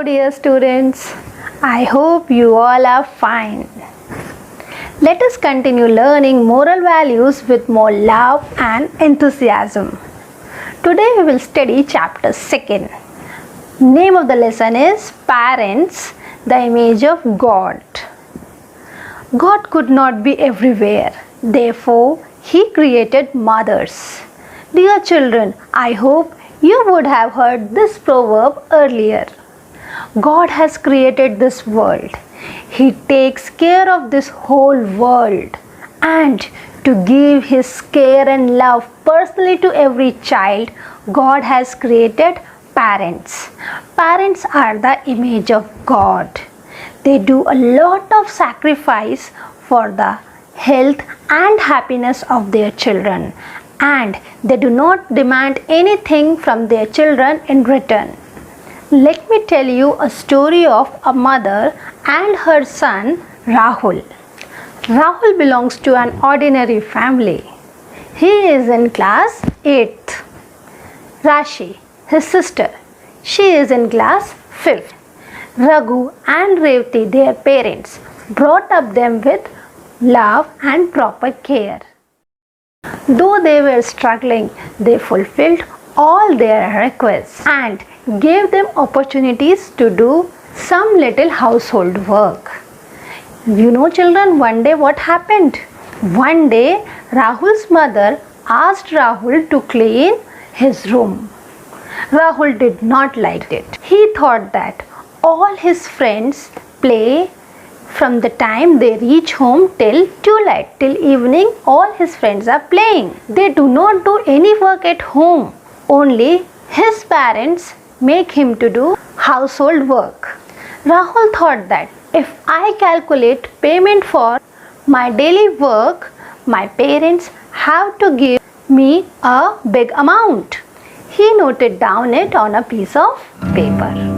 dear students, I hope you all are fine. Let us continue learning moral values with more love and enthusiasm. Today we will study chapter 2. Name of the lesson is Parents, the Image of God. God could not be everywhere. Therefore, He created mothers. Dear children, I hope you would have heard this proverb earlier. God has created this world. He takes care of this whole world. And to give His care and love personally to every child, God has created parents. Parents are the image of God. They do a lot of sacrifice for the health and happiness of their children, and they do not demand anything from their children in return. Let me tell you a story of a mother and her son Rahul. Rahul belongs to an ordinary family. He is in class 8th. Rashi, his sister, she is in class 5th. Raghu and Revati, their parents, brought up them with love and proper care. Though they were struggling, they fulfilled all their requests and gave them opportunities to do some little household work. You know, children, one day what happened? One day, Rahul's mother asked Rahul to clean his room. Rahul did not like it. He thought that all his friends play from the time they reach home till twilight, till evening, all his friends are playing. They do not do any work at home. Only his parents make him to do household work. Rahul thought that if I calculate payment for my daily work, my parents have to give me a big amount. He noted down it on a piece of paper.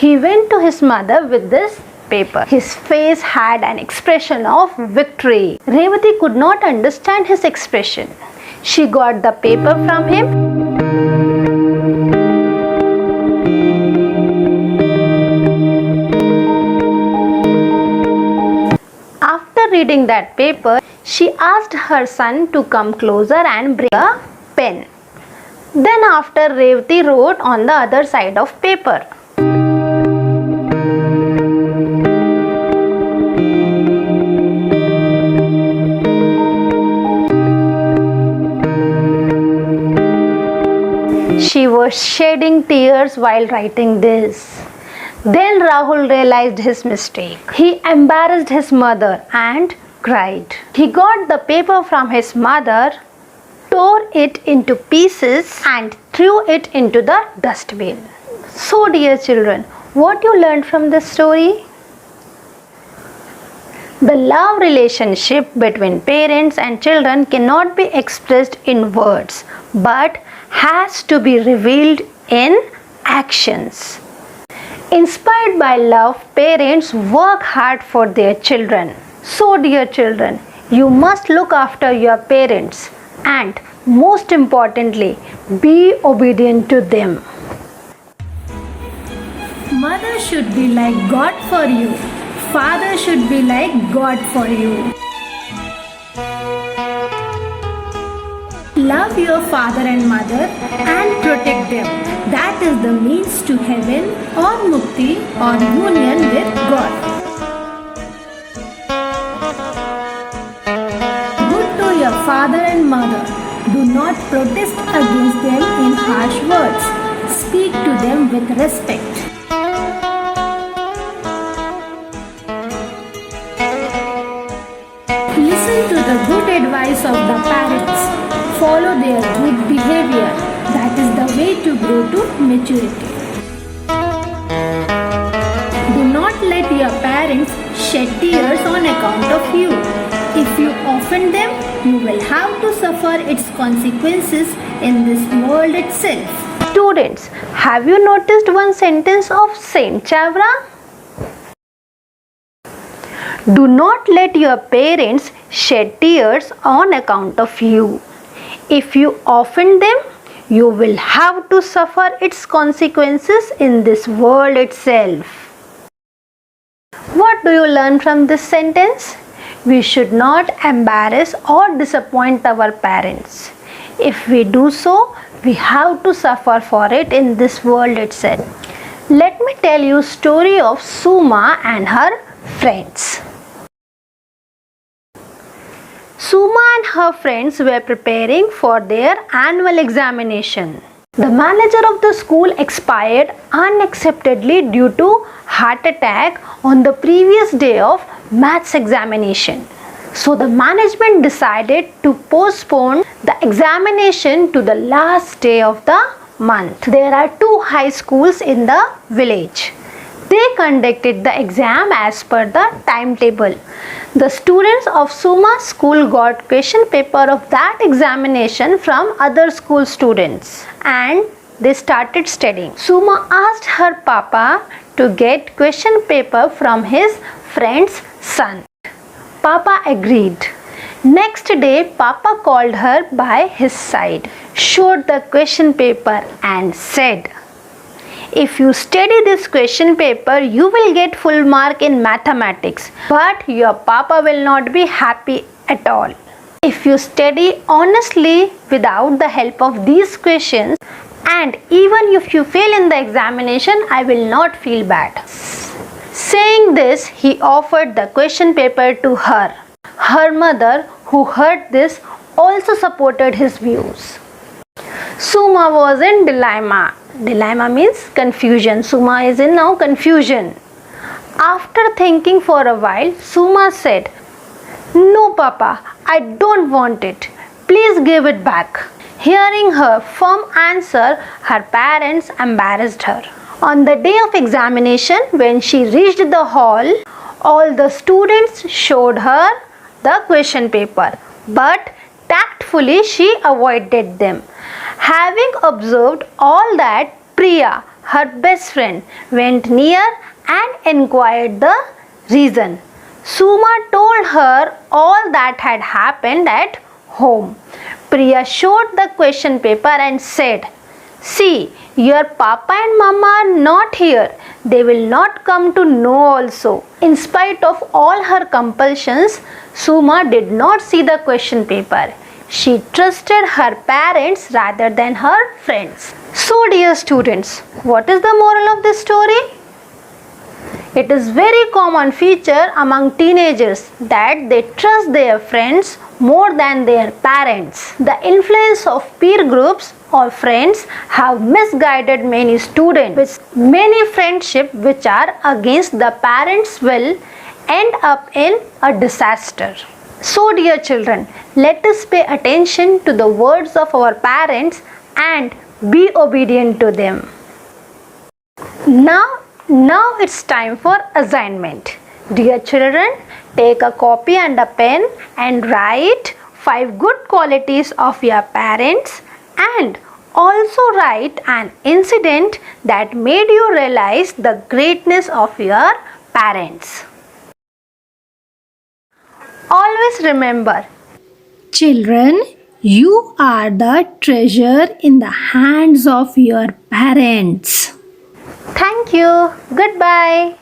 He went to his mother with this paper. His face had an expression of victory. Revati could not understand his expression. She got the paper from him. After reading that paper, she asked her son to come closer and bring a pen. Then after, Revati wrote on the other side of paper. She was shedding tears while writing this. Then Rahul realized his mistake. He embarrassed his mother and cried. He got the paper from his mother, tore it into pieces and threw it into the dustbin. So dear children, what you learned from this story? The love relationship between parents and children cannot be expressed in words, but has to be revealed in actions. Inspired by love, parents work hard for their children. So dear children, you must look after your parents and most importantly, be obedient to them. Mother should be like God for you. Father should be like God for you. Love your father and mother and protect them. That is the means to heaven or mukti or union with God. Good to your father and mother. Do not protest against them in harsh words. Speak to them with respect. Listen to the good advice of the parents. Follow their good behavior. That is the way to grow to maturity. Do not let your parents shed tears on account of you. If you offend them, you will have to suffer its consequences in this world itself. Students, have you noticed one sentence of Saint Chavra? Do not let your parents shed tears on account of you. If you offend them, you will have to suffer its consequences in this world itself. What do you learn from this sentence? We should not embarrass or disappoint our parents. If we do so, we have to suffer for it in this world itself. Let me tell you a story of Suma and her friends. Suma and her friends were preparing for their annual examination. The manager of the school expired unexpectedly due to heart attack on the previous day of maths examination. So the management decided to postpone the examination to the last day of the month. There are two high schools in the village. They conducted the exam as per the timetable. The students of Suma's school got question paper of that examination from other school students and they started studying. Suma asked her papa to get question paper from his friend's son. Papa agreed. Next day, Papa called her by his side, showed the question paper and said, "If you study this question paper, you will get full mark in mathematics, but your papa will not be happy at all. If you study honestly without the help of these questions, and even if you fail in the examination, I will not feel bad." Saying this, he offered the question paper to her. Her mother, who heard this, also supported his views. Suma was in dilemma. Dilemma means confusion. Suma is in now confusion. After thinking for a while, Suma said, "No, Papa, I don't want it. Please give it back." Hearing her firm answer, her parents embarrassed her. On the day of examination, when she reached the hall, all the students showed her the question paper, but tactfully she avoided them. Having observed all that, Priya, her best friend, went near and inquired the reason. Suma told her all that had happened at home. Priya showed the question paper and said, "See, your papa and mama are not here. They will not come to know also." In spite of all her compulsions, Suma did not see the question paper. She trusted her parents rather than her friends. So, dear students, what is the moral of this story? It is very common feature among teenagers that they trust their friends more than their parents. The influence of peer groups or friends have misguided many students, with many friendships which are against the parents' will end up in a disaster. So, dear children, let us pay attention to the words of our parents and be obedient to them. Now it's time for assignment. Dear children, take a copy and a pen and write 5 good qualities of your parents and also write an incident that made you realize the greatness of your parents. Always remember, Children, you are the treasure in the hands of your parents. thank you, goodbye.